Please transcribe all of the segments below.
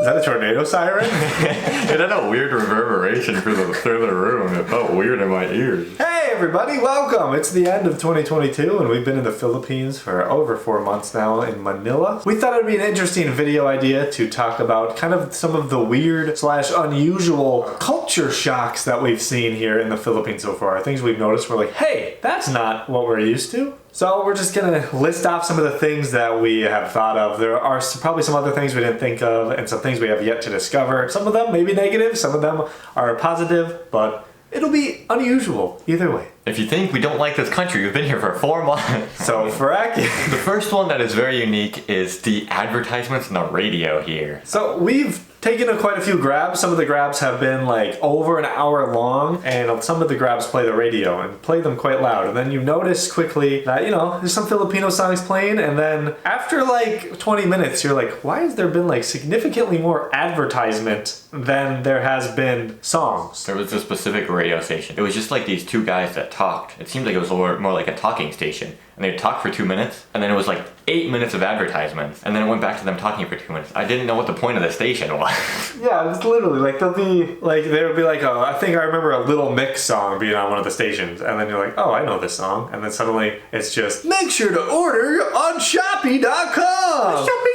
Is that a tornado siren? It had a weird reverberation through the room. It felt weird in my ears. Hey everybody, welcome! It's the end of 2022 and we've been in the Philippines for over 4 months now in Manila. We thought it would be an interesting video idea to talk about kind of some of the weird / unusual culture shocks that we've seen here in the Philippines so far. Things we've noticed, we're like, hey, that's not what we're used to. So we're just gonna list off some of the things that we have thought of. There are probably some other things we didn't think of and some things we have yet to discover. Some of them may be negative, some of them are positive, but it'll be unusual either way. If you think we don't like this country, we've been here for 4 months. So for AQUA, The first one that is very unique is the advertisements on the radio here. so we've taken quite a few grabs. Some of the grabs have been like over an hour long, and some of the grabs play the radio and play them quite loud. And then you notice quickly that, you know, there's some Filipino songs playing, and then after like 20 minutes, you're like, why has there been like significantly more advertisement than there has been songs? There was a specific radio station. It was just like these two guys that talked. It seemed like it was more like a talking station. And they'd talk for 2 minutes, and then it was like 8 minutes of advertisements, and then it went back to them talking for 2 minutes. I didn't know what the point of the station was. Yeah, it's literally like there would be like, oh, I think I remember a Little Mix song being on one of the stations, and then you're like, oh, I know this song, and then suddenly it's just, make sure to order on Shopee.com! Shopee.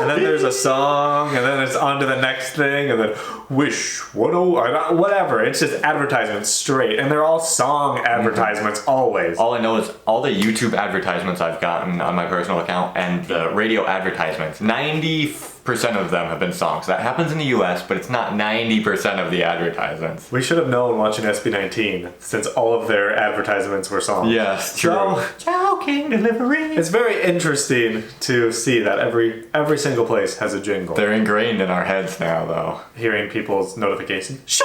And then there's a song, and then it's on to the next thing, and then Wish, whatever. It's just advertisements straight, and they're all song advertisements always. All I know is all the YouTube advertisements I've gotten on my personal account and the radio advertisements, 90% of them have been songs. That happens in the US, but it's not 90% of the advertisements. We should have known watching SB19, since all of their advertisements were songs. Yes, true. So, Chowking delivery. it's very interesting to see that every single place has a jingle. They're ingrained in our heads now, though. Hearing people's notifications. Shopee!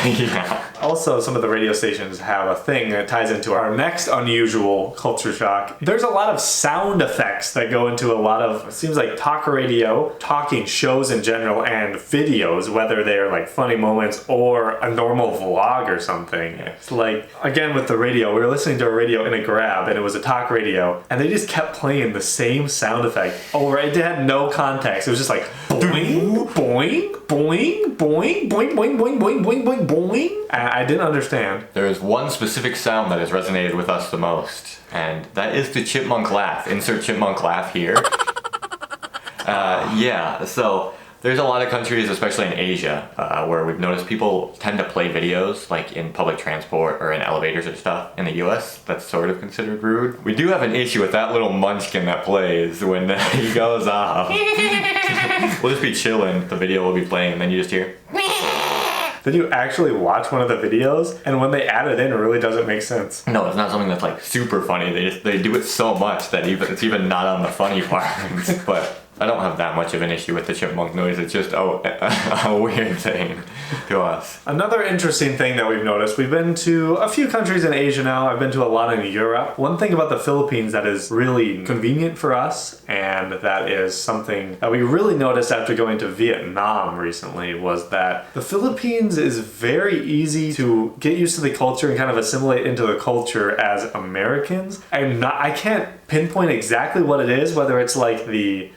Yeah. Also, some of the radio stations have a thing that ties into our next unusual culture shock. There's a lot of sound effects that go into a lot of, it seems like talk radio, talking shows in general, and videos, whether they're like funny moments or a normal vlog or something. It's like, again with the radio, we were listening to a radio in a grab, and it was a talk radio, and they just kept playing the same sound effect over. It had no context. It was just like boing, boing, boing, boing, boing, boing, boing, boing, boing, boing, boing. I didn't understand. There is one specific sound that has resonated with us the most, and that is the chipmunk laugh. Insert chipmunk laugh here. Yeah, so there's a lot of countries, especially in Asia, where we've noticed people tend to play videos like in public transport or in elevators or stuff. In the US, that's sort of considered rude. We do have an issue with that little munchkin that plays when he goes off. We'll just be chilling, the video will be playing, and then you just hear. Then you actually watch one of the videos, and when they add it in, it really doesn't make sense. No, it's not something that's like super funny. They do it so much that it's even not on the funny parts. But I don't have that much of an issue with the chipmunk noise. It's just a weird thing to us. Another interesting thing that we've noticed, we've been to a few countries in Asia now. I've been to a lot in Europe. One thing about the Philippines that is really convenient for us, and that is something that we really noticed after going to Vietnam recently, was that the Philippines is very easy to get used to the culture and kind of assimilate into the culture as Americans. I can't pinpoint exactly what it is, whether it's like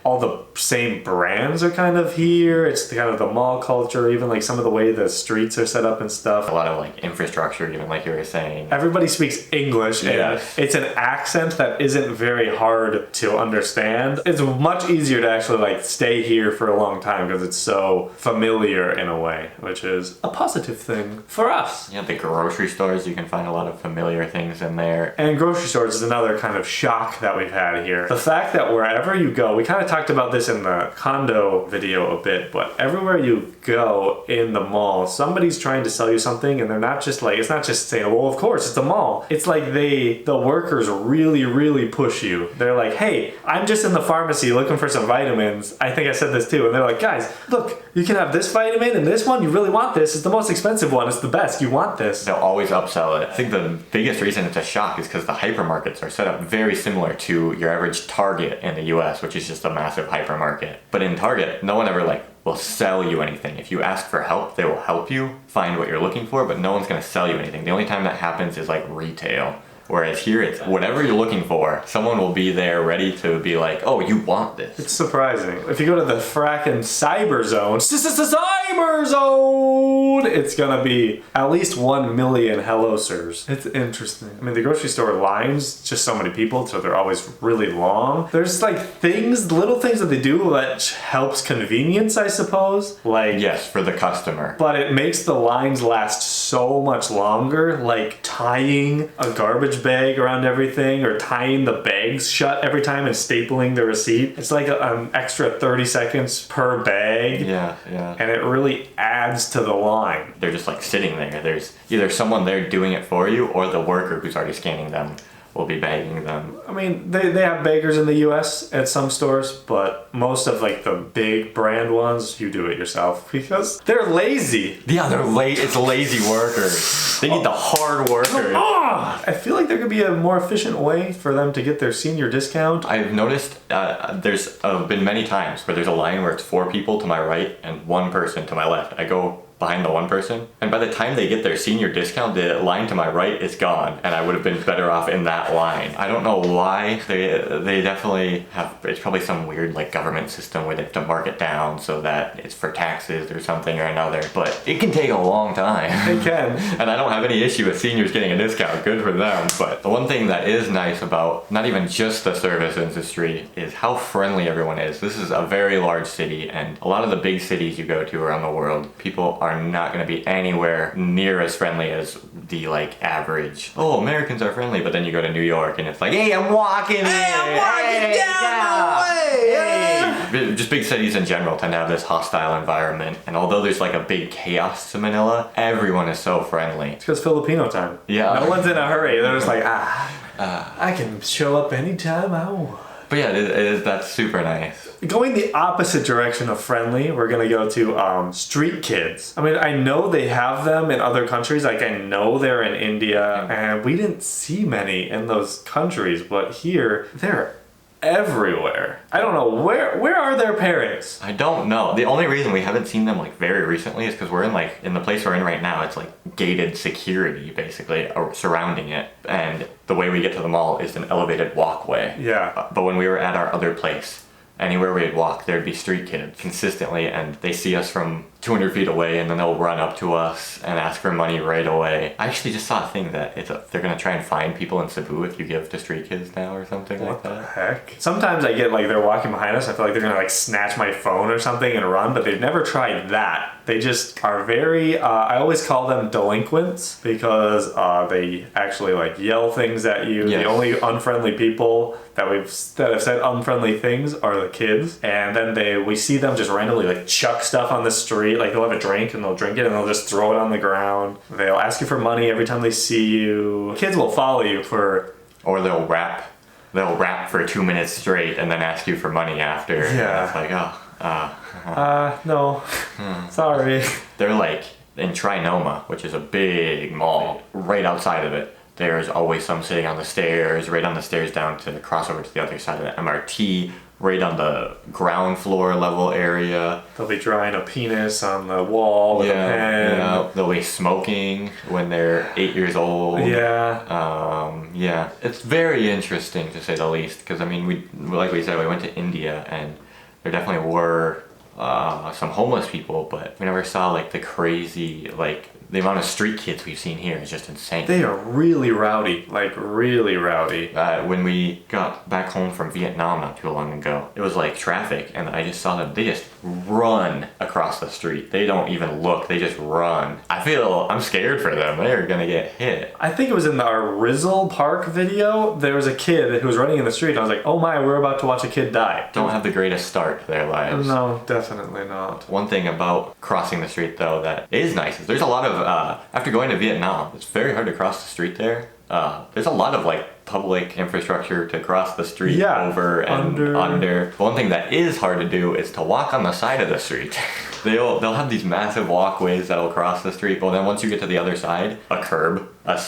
all the same brands are kind of here, it's kind of the mall culture, even like some of the way the streets are set up and stuff. A lot of like infrastructure, even like you were saying. Everybody speaks English, and it's an accent that isn't very hard to understand. It's much easier to actually like stay here for a long time because it's so familiar in a way, which is a positive thing for us. Yeah, the grocery stores, you can find a lot of familiar things in there. And grocery stores is another kind of shock that we've had here. The fact that wherever you go, we kind of talked about this in the condo video a bit, but everywhere you go in the mall, somebody's trying to sell you something, and they're not just like, it's not just saying, well, of course, it's a mall. It's like the workers really push you. They're like, hey, I'm just in the pharmacy looking for some vitamins. I think I said this too. And they're like, guys, look, you can have this vitamin and this one. You really want this. It's the most expensive one. It's the best. You want this. They'll always upsell it. I think the biggest reason it's a shock is because the hypermarkets are set up very similar to your average Target in the US, which is just a massive hypermarket. But in Target, no one ever will sell you anything. If you ask for help, they will help you find what you're looking for, but no one's gonna sell you anything. The only time that happens is like retail. Whereas here, it's whatever you're looking for, someone will be there ready to be like, oh, you want this. It's surprising. If you go to the fracking cyber zone, cyber zone, it's gonna be at least 1 million hello sirs. It's interesting. I mean, the grocery store lines, just so many people, so they're always really long. There's like things, little things that they do that helps convenience, I suppose. Like, yes, for the customer. but it makes the lines last so much longer, like tying a garbage bag around everything or tying the bags shut every time and stapling the receipt. It's like an extra 30 seconds per bag. Yeah. And it really adds to the line. They're just like sitting there. There's either someone there doing it for you or the worker who's already scanning them will be bagging them. I mean, they have baggers in the US at some stores, but most of like the big brand ones, you do it yourself because they're lazy. Yeah, they're late. It's lazy workers. They need the hard workers. I feel like there could be a more efficient way for them to get their senior discount. I've noticed there's been many times where there's a line where it's 4 people to my right and 1 person to my left. I go behind the 1 person, and by the time they get their senior discount, the line to my right is gone, and I would have been better off in that line. I don't know why. They definitely have, it's probably some weird like government system where they have to mark it down so that it's for taxes or something or another, but it can take a long time. It can. And I don't have any issue with seniors getting a discount, good for them, but the one thing that is nice about not even just the service industry is how friendly everyone is. This is a very large city, and a lot of the big cities you go to around the world, people are not going to be anywhere near as friendly as the like average. Oh, Americans are friendly, but then you go to New York and it's like, hey, I'm walking here. I'm walking down the way. Hey. Just big cities in general tend to have this hostile environment, and although there's like a big chaos to Manila, everyone is so friendly. It's because Filipino time. Yeah. No one's in a hurry. They're just like, I can show up anytime I want. But yeah, that's super nice. Going the opposite direction of friendly, we're gonna go to street kids. I mean, I know they have them in other countries. Like I know they're in India, and we didn't see many in those countries. But here, they're everywhere. I don't know where are their parents? I don't know. The only reason we haven't seen them like very recently is because we're in the place we're in right now. It's like gated security basically surrounding it, and the way we get to the mall is an elevated walkway. Yeah. But when we were at our other place, anywhere we'd walk, there'd be street kids consistently, and they see us from 200 feet away, and then they'll run up to us and ask for money right away. I actually just saw a thing that they're gonna try and find people in Cebu if you give to street kids now or something like that. What the heck? Sometimes I get like they're walking behind us. I feel like they're gonna like snatch my phone or something and run, but they've never tried that. They just are very, I always call them delinquents because they actually like yell things at you. Yes. The only unfriendly people that have said unfriendly things are the kids. And then we see them just randomly like chuck stuff on the street. Like they'll have a drink and they'll drink it and they'll just throw it on the ground. They'll ask you for money every time they see you. Kids will follow you for... Or they'll rap for 2 minutes straight and then ask you for money after. Yeah. And it's like, no. Sorry. They're like in Trinoma, which is a big mall. Right outside of it, there's always some sitting on the stairs, right on the stairs down to cross over to the other side of the MRT, right on the ground floor level area. They'll be drawing a penis on the wall with a pen. Yeah, they'll be smoking when they're 8 years old. Yeah. It's very interesting to say the least, because I mean, like we said, we went to India and there definitely were some homeless people, but we never saw like the crazy, like the amount of street kids we've seen here is just insane. They are really rowdy, like really rowdy. When we got back home from Vietnam not too long ago, it was like traffic, and I just saw them, they just run across the street. They don't even look, they just run. I'm scared for them. They're gonna get hit. I think it was in our Rizzle Park video, there was a kid who was running in the street, and I was like, oh my, we're about to watch a kid die. Don't have the greatest start to their lives. No, definitely not. One thing about crossing the street though that is nice is there's a lot of, after going to Vietnam, it's very hard to cross the street there. There's a lot of like public infrastructure to cross the street over and under. One thing that is hard to do is to walk on the side of the street. They'll have these massive walkways that'll cross the street, but then once you get to the other side, a curb, a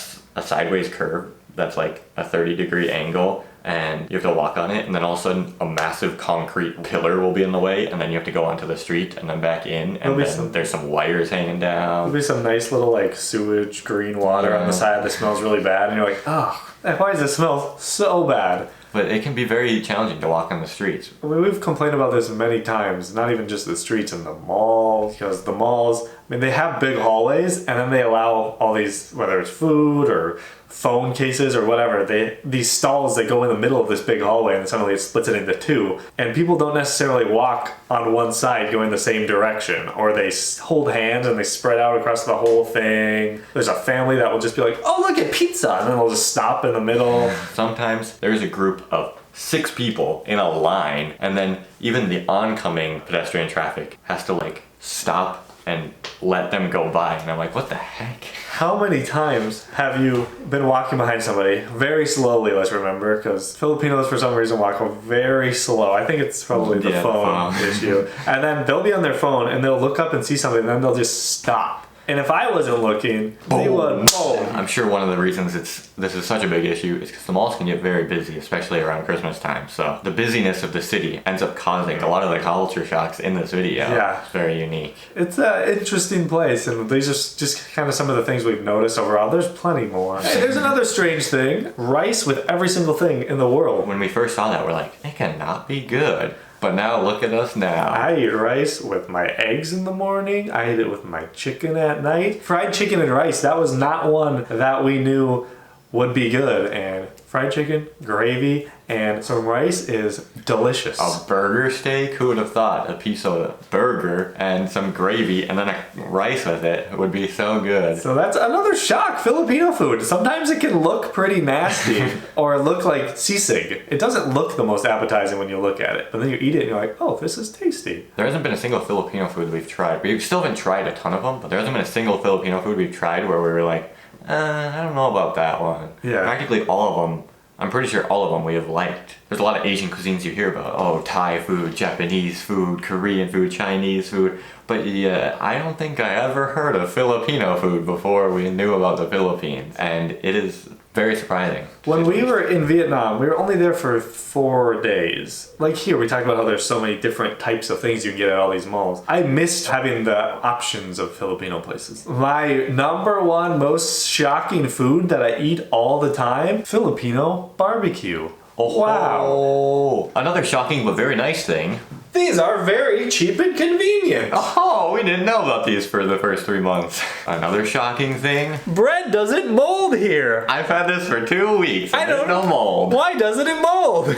sideways curve that's like a 30-degree angle, and you have to walk on it, and then all of a sudden a massive concrete pillar will be in the way, and then you have to go onto the street and then back in, and then there's some wires hanging down. There'll be some nice little like sewage green water on the side that smells really bad, and you're like, oh, why does it smell so bad? But it can be very challenging to walk on the streets. I mean, we've complained about this many times, not even just the streets and the malls, because the malls, I mean, they have big hallways, and then they allow all these, whether it's food or phone cases or whatever, these stalls that go in the middle of this big hallway, and suddenly it splits it into two, and people don't necessarily walk on one side going the same direction, or they hold hands and they spread out across the whole thing. There's a family that will just be like, oh, look at pizza, and then they'll just stop in the middle. Sometimes there's a group of 6 people in a line, and then even the oncoming pedestrian traffic has to like stop and let them go by, and I'm like, what the heck? How many times have you been walking behind somebody very slowly, let's remember, because Filipinos for some reason walk very slow. I think it's probably the phone issue. And then they'll be on their phone and they'll look up and see something, and then they'll just stop. And if I wasn't looking, they would boom. I'm sure one of the reasons this is such a big issue is because the malls can get very busy, especially around Christmas time. So the busyness of the city ends up causing a lot of the culture shocks in this video. Yeah. It's very unique. It's an interesting place, and these are just kind of some of the things we've noticed overall. There's plenty more. Hey, there's another strange thing. Rice with every single thing in the world. When we first saw that, we're like, it cannot be good. But now look at us now. I eat rice with my eggs in the morning. I eat it with my chicken at night. Fried chicken and rice, that was not one that we knew would be good. And fried chicken, gravy, and some rice is delicious. A burger steak? Who would have thought a piece of burger and some gravy and then a rice with it would be so good. So that's another shock, Filipino food. Sometimes it can look pretty nasty or look like sisig. It doesn't look the most appetizing when you look at it, but then you eat it and you're like, oh, this is tasty. There hasn't been a single Filipino food we've tried. We still haven't tried a ton of them, but there hasn't been a single Filipino food we've tried where we were like, I don't know about that one. Yeah. Practically all of them, I'm pretty sure all of them we have liked. There's a lot of Asian cuisines you hear about. Oh, Thai food, Japanese food, Korean food, Chinese food. But yeah, I don't think I ever heard of Filipino food before we knew about the Philippines. And it is very surprising. When we were in Vietnam, we were only there for 4 days. Like here, we talked about how there's so many different types of things you can get at all these malls. I missed having the options of Filipino places. My number one most shocking food that I eat all the time, Filipino barbecue. Oh, wow. Another shocking but very nice thing. These are very cheap and convenient. Oh, we didn't know about these for the first 3 months. Another shocking thing. Bread doesn't mold here. I've had this for 2 weeks and there's no mold. Why doesn't it mold?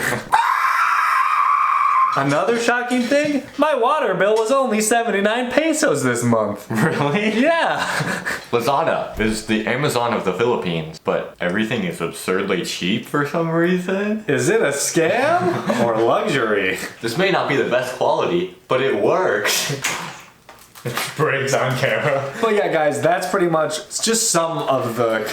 Another shocking thing, my water bill was only 79 pesos this month. Really? Yeah. LAZADA is the Amazon of the Philippines, but everything is absurdly cheap for some reason. Is it a scam or luxury? This may not be the best quality, but it works. Breaks on camera. But yeah, guys, that's pretty much just some of the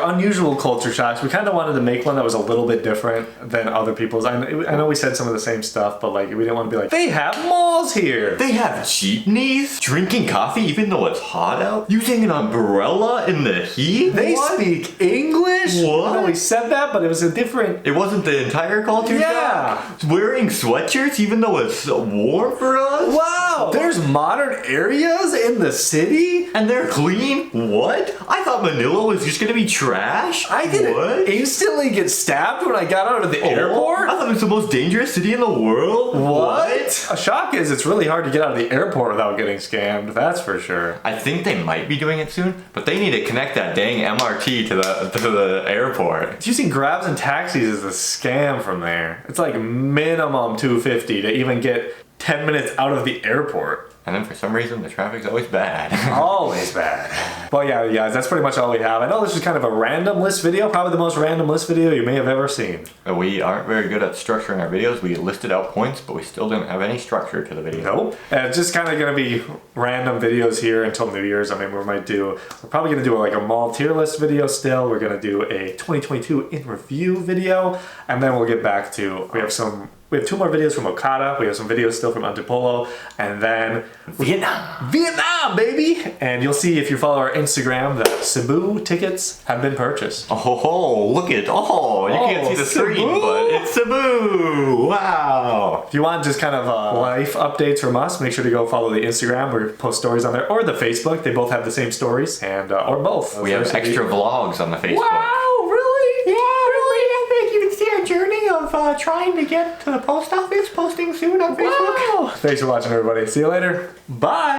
unusual culture shocks. We kind of wanted to make one that was a little bit different than other people's. I know we said some of the same stuff, but like we didn't want to be like, they have malls here. They have jeepneys, drinking coffee even though it's hot out, using an umbrella in the heat. They speak English. What? No, we said that, but it was a different. It wasn't the entire culture. Yeah. Shock? Wearing sweatshirts even though it's warm for us. Wow. There's modern areas in the city and they're clean. What? I thought Manila was just gonna be trash. I didn't instantly get stabbed when I got out of the airport. I thought it was the most dangerous city in the world. What? A shock is it's really hard to get out of the airport without getting scammed. That's for sure. I think they might be doing it soon, but they need to connect that dang MRT to the airport. Using Grabs and taxis is a scam from there. It's like minimum $250 to even get 10 minutes out of the airport. And then for some reason, the traffic's always bad. Always bad. But yeah, guys, that's pretty much all we have. I know this is kind of a random list video, probably the most random list video you may have ever seen. We aren't very good at structuring our videos. We listed out points, but we still didn't have any structure to the video. Nope. And it's just kind of going to be random videos here until New Year's. I mean, we're probably going to do like a mall tier list video still. We're going to do a 2022 in review video. And then we'll get back to, we have some We have 2 more videos from Okada. We have some videos still from Antipolo. And then Vietnam, baby! And you'll see if you follow our Instagram that Cebu tickets have been purchased. Oh, look at you can't see the screen, Cebu! but it's Cebu! Wow! If you want just kind of life updates from us, make sure to go follow the Instagram. We post stories on there, or the Facebook. They both have the same stories, and or both. We have extra vlogs on the Facebook. Wow, really? Yeah, really? I think you can see our journey of trying to get to the post office, posting soon on Facebook. Wow. Thanks for watching, everybody. See you later. Bye.